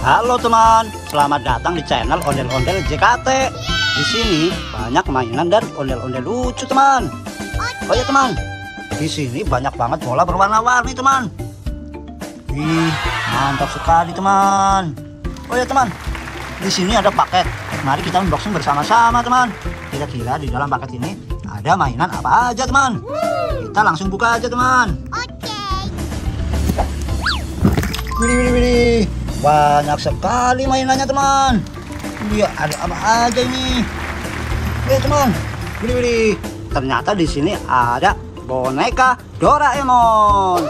Halo teman, selamat datang di channel Ondel-Ondel JKT. Di sini banyak mainan dan ondel-ondel lucu teman. Oh ya teman, di sini banyak banget bola berwarna-warni teman. Wih, mantap sekali teman. Oh ya teman, di sini ada paket. Mari kita unboxing bersama-sama teman. Kira-kira di dalam paket ini ada mainan apa aja teman? Kita langsung buka aja teman. Widih. Banyak sekali mainannya teman. Dia ada apa aja ini? Teman. Widih. Ternyata di sini ada boneka Doraemon.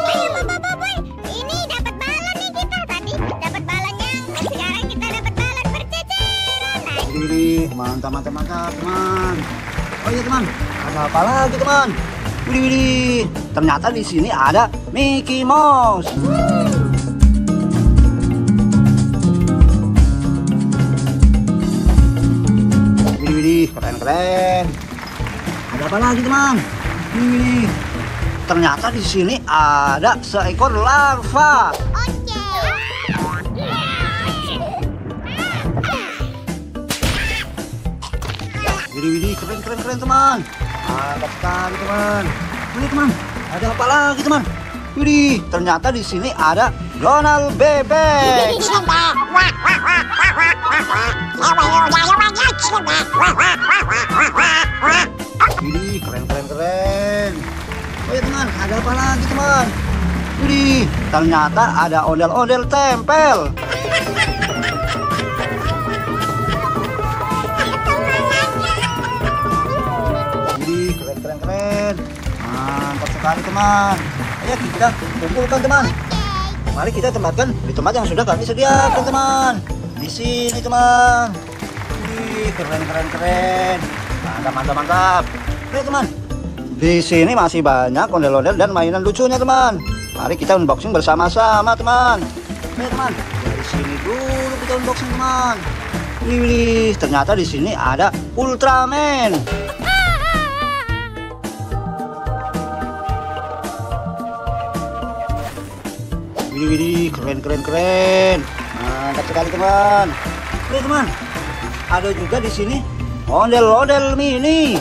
Ini dapat balon nih kita. Tadi dapat balonnya, sekarang kita dapat balon berceceran. Widih, mantap teman. Oh iya teman, ada apa lagi teman? Widih. Ternyata di sini ada Mickey Mouse. Keren. Ada apa lagi teman? Ini. Ternyata di sini ada seekor larva. Widih, keren teman. Mantap sekali teman. Ini teman, ada apa lagi teman? Widih, ternyata di sini ada Donald bebek. Widih, keren. Oh ya teman, ada apa lagi teman? Widih, ternyata ada ondel-ondel tempel. Widih, keren. Mantap sekali teman. Ayo kita kumpulkan teman. Mari kita tempatkan di tempat yang sudah kami sediakan teman. Di sini teman. Wih, keren. Mantap. Oke teman. Di sini masih banyak ondel-ondel dan mainan lucunya teman. Mari kita unboxing bersama-sama teman. Oke teman. Dari sini dulu kita unboxing teman. Wih, ternyata di sini ada Ultraman. Widih, keren. Mantap sekali teman. Oke teman, ada juga di sini ondel-ondel mini.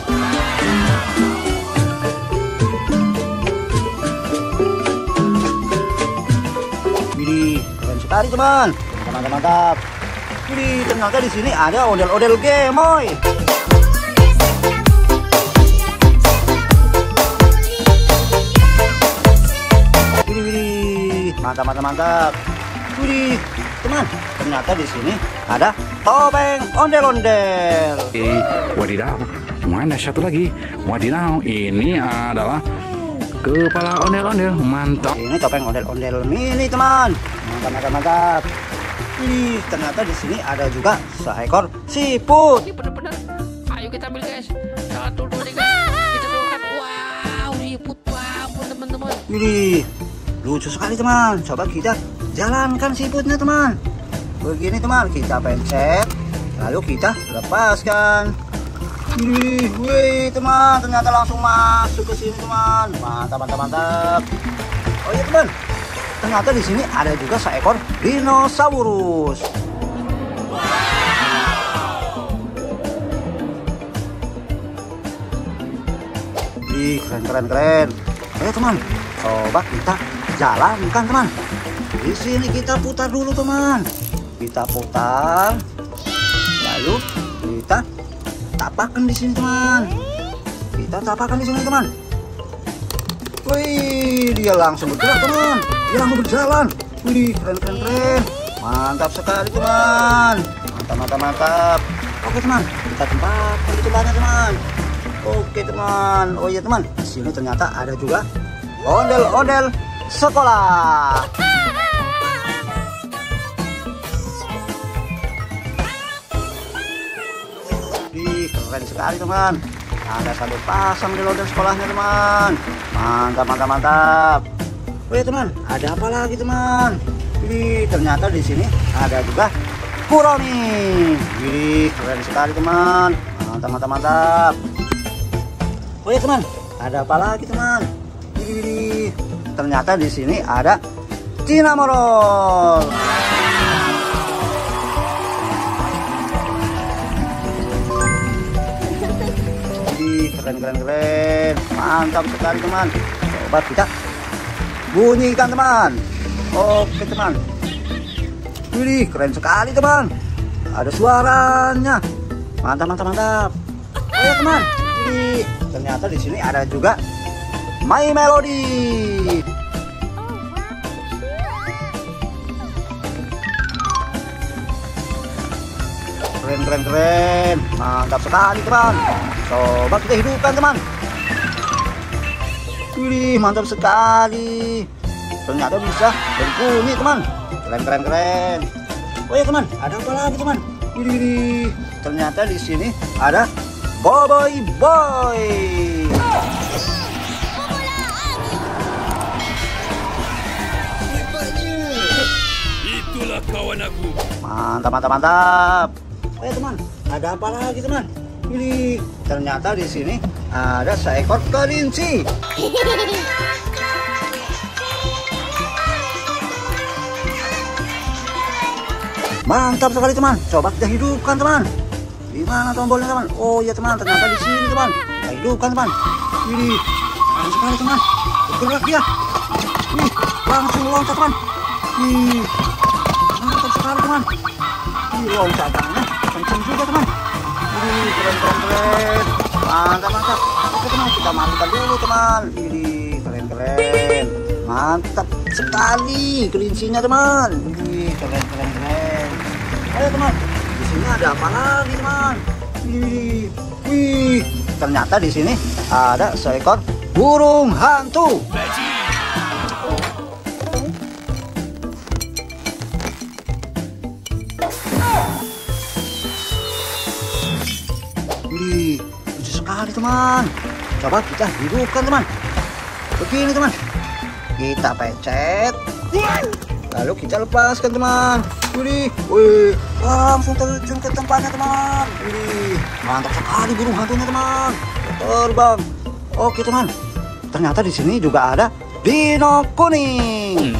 Widih, keren sekali teman. Mantap. Widih, ternyata di sini ada ondel-ondel Gemoy. Mantap. Widih, teman, ternyata di sini ada topeng ondel-ondel. Wadidaw, mana satu lagi? Wadidaw, ini adalah kepala ondel-ondel. Mantap. Ini topeng ondel-ondel mini teman. Mantap. Widih, ternyata di sini ada juga seekor siput. Ini benar-benar. Ayo kita ambil guys. 1, 2, 3. Kita keluarkan. Wow, siput babon teman-teman. Widih, lucu sekali teman. Coba kita jalankan siputnya teman. Begini teman, kita pencet, lalu kita lepaskan. Wih teman, ternyata langsung masuk ke sini teman. Mantap. Oh iya teman, ternyata di sini ada juga seekor dinosaurus. Wih, keren. Ayo teman, coba kita jalankan teman. Di sini kita putar dulu teman. Kita putar, lalu kita tapakkan di sini teman. Wih, dia langsung bergerak teman. Dia langsung berjalan. Wih, keren. Mantap sekali teman. Mantap. Oke teman, kita tempatkan di tempatnya teman. Oke teman. Oh iya teman, di sini ternyata ada juga ondel-ondel sekolah. Keren sekali teman. Ada satu pasang ondel-ondel sekolahnya teman. Mantap. Oke teman, ada apa lagi teman? Wih, ternyata di sini ada juga Kuromi. Wih, keren sekali teman. Mantap. Oke teman, ada apa lagi teman? Wih, ternyata di sini ada Cinnamoroll. keren. Mantap sekali teman. Coba kita bunyikan teman. Oke teman. Wih, keren sekali teman. Ada suaranya. Mantap. Oh ya teman. Wih, ternyata di sini ada juga My Melody. Keren. Mantap sekali teman. Coba kita hidupkan teman. Wih, mantap sekali. Ternyata bisa berbunyi teman. Keren. Oh ya teman, ada apa lagi teman? Wih, ternyata di sini ada Boboiboy Boy. Itulah kawan aku. Mantap. Oh ya teman, ada apa lagi teman? Wih, ternyata di sini ada seekor kelinci. Mantap sekali teman. Coba kita hidupkan teman. Di mana tombolnya teman? Oh iya teman, ternyata di sini teman. Kita hidupkan teman. Wih, keren sekali teman. Bergerak dia. Wih, langsung loncat teman. Wih, mantap sekali teman. Wih, loncatannya kencang juga teman. Wih, keren. Mantap. Oke teman, kita matikan dulu teman. Wih, keren. Mantap sekali kelincinya teman. Wih, keren. Ayo teman, di sini ada apa lagi teman? Wih, ternyata di sini ada seekor burung hantu. Wih, lucu sekali teman. Coba kita hidupkan teman. Begini teman. Kita pencet. Lalu kita lepaskan teman. Wih, langsung terjun ke tempatnya teman. Wih, mantap sekali burung hantunya teman. Terbang. Oke teman. Ternyata di sini juga ada dino kuning.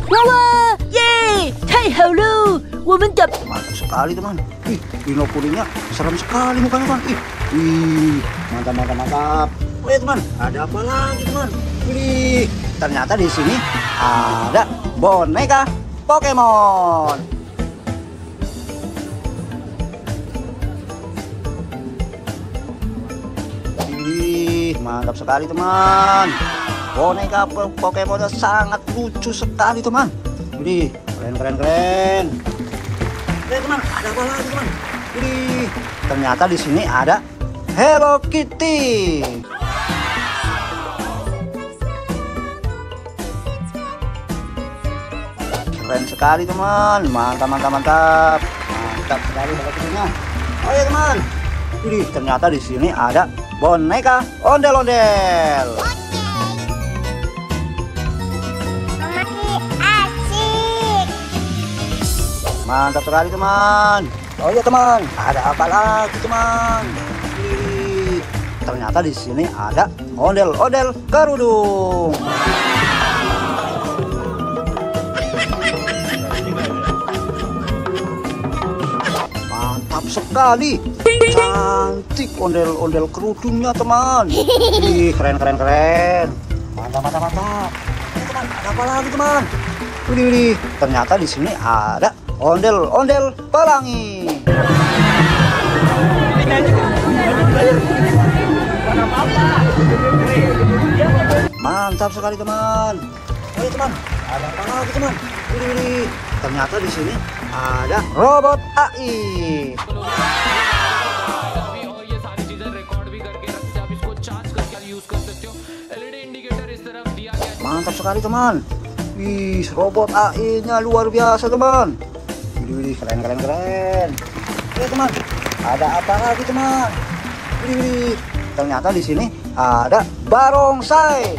Wow, yeay, 太好了，我们的 Mantap sekali teman. Ih, dino kuningnya serem sekali mukanya teman. Wih, mantap. Oh ya teman, ada apa lagi teman? Wih, ternyata di sini ada boneka Pokemon. Wih, mantap sekali teman. Boneka Pokemonnya sangat lucu sekali teman. Wih, keren. Oke teman, ada apa lagi teman? Wih, ternyata di sini ada Hello Kitty. Keren sekali teman. Mantap sekali Hello Kitty-nya. Oh ya teman. Wih, ternyata di sini ada boneka ondel-ondel. Mantap sekali teman. Oh ya teman, ada apa lagi teman? Wih, ternyata di sini ada ondel-ondel kerudung. Mantap sekali. Cantik ondel-ondel kerudungnya teman. Wih, keren. Mantap. Ini teman, ada apa lagi teman? Wih, ternyata di sini ada ondel-ondel pelangi. Mantap sekali teman. Oh ya teman, ada apa lagi teman? Wih, ternyata di sini ada robot AI. Mantap sekali teman. Wih, robot AI-nya luar biasa teman. Wih, keren. Oke teman, ada apa lagi teman? Wih, ternyata di sini ada barongsai.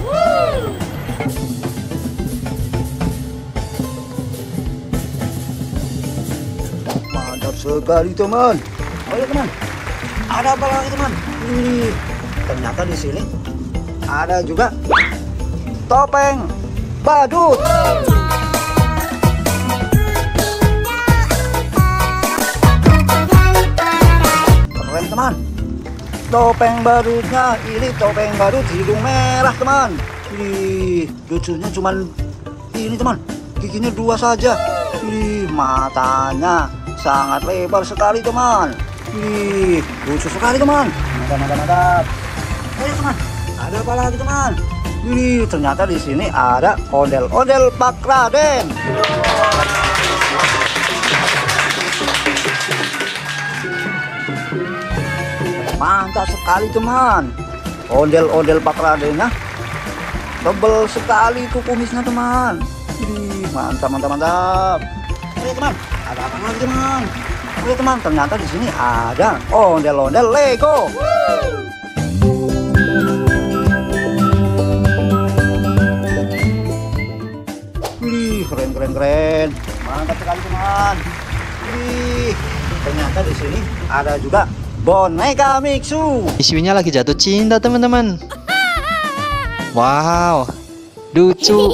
Mantap sekali teman. Oh ya teman, ada apa lagi teman? Wih, ternyata di sini ada juga topeng badut. keren teman. Topeng barunya, ini topeng baru hidung merah teman. Wih, lucunya cuman ini teman, giginya 2 saja. Wih, matanya sangat lebar sekali teman. Wih, lucu sekali teman. Mantap. Ayo teman, ada apa lagi teman? Wih, ternyata di sini ada ondel-ondel Pak Raden. Mantap sekali teman. Ondel-ondel Pak Radennya tebel sekali tuh kumisnya teman. Wih, mantap. Oke teman, ada apa lagi teman? Oke teman, ternyata di sini ada ondel-ondel Lego. Wih, keren. Mantap sekali teman. Wih, ternyata di sini ada juga boneka Mixu. Isunya lagi jatuh cinta teman-teman. Wow, lucu,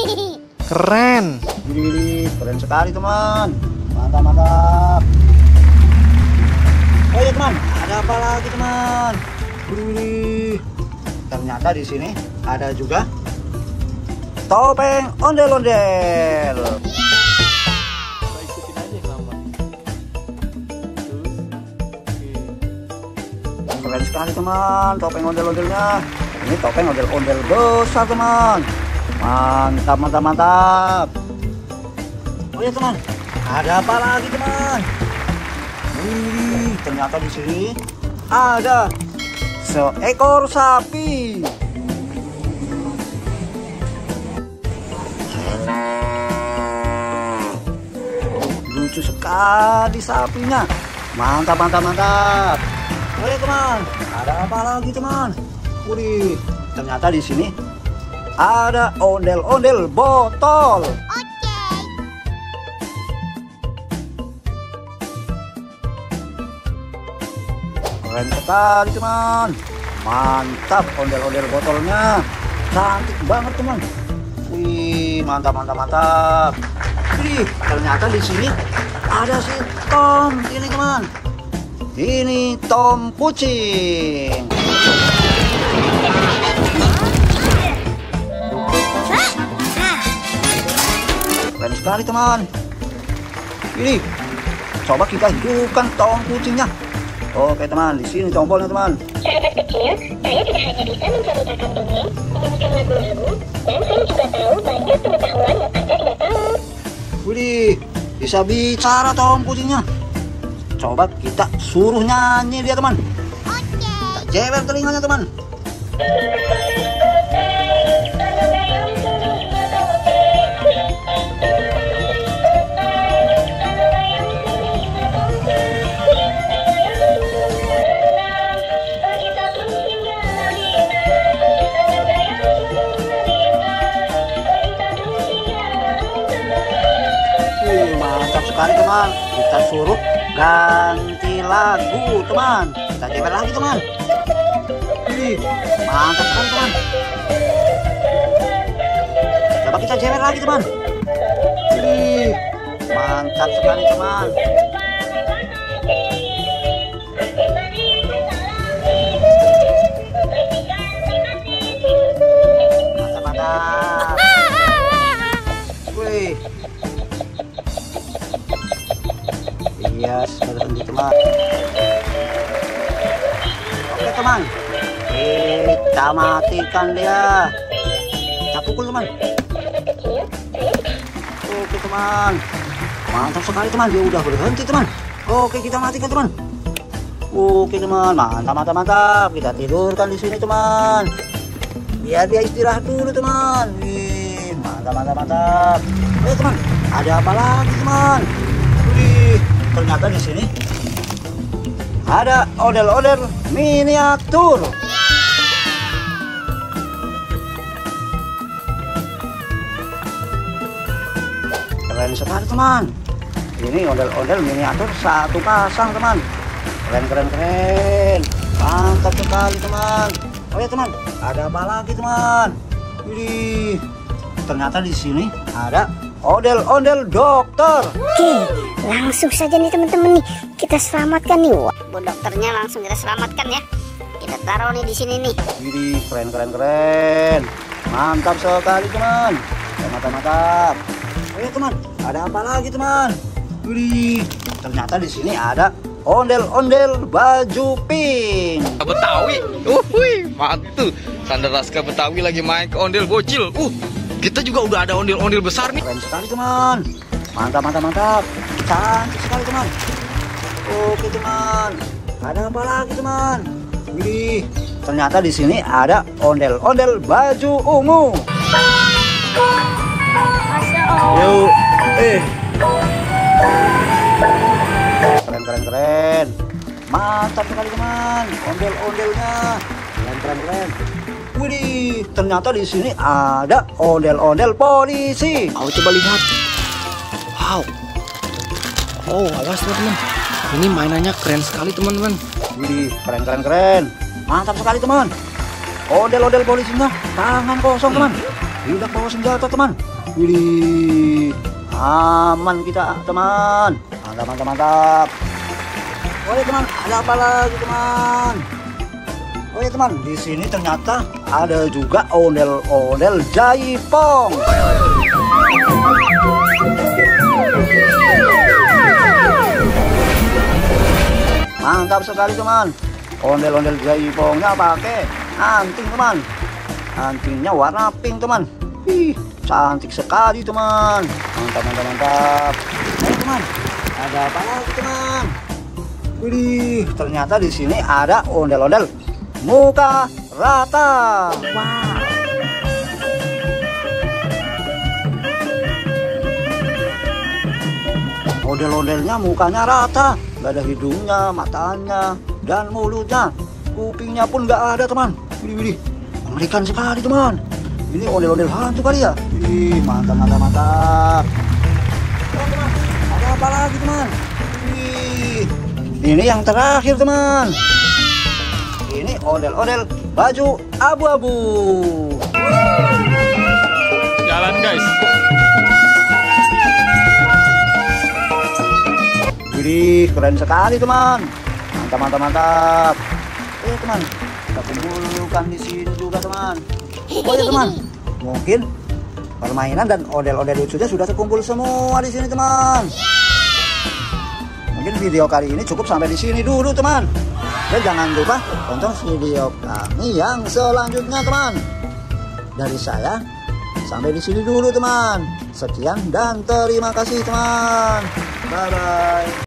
keren. Wih, keren sekali teman. Mantap. Oh ya teman, ada apa lagi teman? Wih, ternyata di sini ada juga topeng ondel-ondel. Keren sekali teman, topeng ondel-ondelnya. Ini topeng ondel-ondel besar teman. Mantap. Oh ya teman, ada apa lagi teman? Wih, ternyata di sini ada seekor sapi. Lucu sekali sapinya. Mantap. Oke teman, ada apa lagi teman? Wih, ternyata di sini ada ondel-ondel botol. Keren sekali teman. Mantap, ondel-ondel botolnya cantik banget teman. Wih, mantap. Wih, ternyata di sini ada si Tom ini teman. Ini Tom kucing. Keren sekali teman. Ini coba kita hidupkan Tom kucingnya. Oke teman, di sini tombolnya teman. Sahabat kecil, saya tidak hanya bisa menceritakan dongeng, menyanyikan lagu-lagu, dan saya juga tahu banyak pengetahuan yang Anda tidak tahu. Wih, bisa bicara Tom kucingnya. Coba kita suruh nyanyi dia teman. Kita jewer telinganya teman. Mantap sekali teman. Kita suruh ganti lagu teman. Kita jewer lagi teman. Mantap sekali teman. Coba kita jewer lagi teman. Mantap sekali teman. Mantap. Wih. Iya, berhenti teman. Oke teman, kita matikan dia. Kita pukul teman. Oke teman, mantap sekali teman. Dia udah berhenti teman. Oke, kita matikan teman. Oke teman, mantap. Kita tidurkan di sini teman. Biar dia istirahat dulu teman. Wih, mantap. Oke teman, ada apa lagi teman? Wih, ternyata di sini ada ondel-ondel miniatur. Keren sekali teman. Ini ondel-ondel miniatur satu pasang teman. Keren. Mantap sekali teman. Oh ya teman, ada apa lagi teman? Wih, ternyata di sini ada ondel-ondel dokter. Oke, langsung saja nih teman-teman nih kita selamatkan nih. Wah, Bu dokternya langsung kita selamatkan ya. Kita taruh nih di sini nih. Widih, keren. Mantap sekali teman. Mantap. Oh ya teman, ada apa lagi teman? Widih, ternyata di sini ada ondel-ondel baju pink. Betawi, mantul. Sandal Raska Betawi lagi main ke ondel bocil. Kita juga udah ada ondel-ondel besar nih. Keren sekali teman. Mantap. Cantik sekali teman. Oke teman. Ada apa lagi teman? Wih, ternyata di sini ada ondel-ondel baju ungu. Yuk, Keren. Mantap sekali teman. Ondel-ondelnya. Keren. Wih, ternyata di sini ada ondel-ondel polisi. Mau coba lihat. Wow. Oh, awas teman-teman. Ini mainannya keren sekali teman-teman. Wih, keren. Mantap sekali teman. Ondel-ondel polisinya tangan kosong teman. Tidak bawa senjata teman. Wih, aman kita teman. Mantap. Oh ya teman, ada apa lagi teman? Oh ya teman, di sini ternyata ada juga ondel-ondel jaipong. Mantap sekali teman. Ondel-ondel jaipongnya pakai anting teman. Antingnya warna pink teman. Ih, cantik sekali teman. Mantap. Ayo teman, ada apa lagi teman? Wih, ternyata di sini ada ondel-ondel muka rata. Wow. Ondel-ondelnya mukanya rata, nggak ada hidungnya, matanya, dan mulutnya. Kupingnya pun nggak ada teman. Widih, mengerikan sekali teman. Ini ondel-ondel hantu kali ya. Wih, mantap. Teman, ada apa lagi teman? Wih, ini yang terakhir teman. Ini ondel-ondel baju abu-abu. Jalan guys. Widih, keren sekali teman. Mantap. Oke teman, kita kumpulkan di sini juga teman. Oh ya teman, mungkin permainan dan ondel-ondel lucunya sudah terkumpul semua di sini teman. Mungkin video kali ini cukup sampai di sini dulu teman. Dan jangan lupa tonton video kami yang selanjutnya teman. Dari saya sampai di sini dulu teman. Sekian dan terima kasih teman. Bye bye.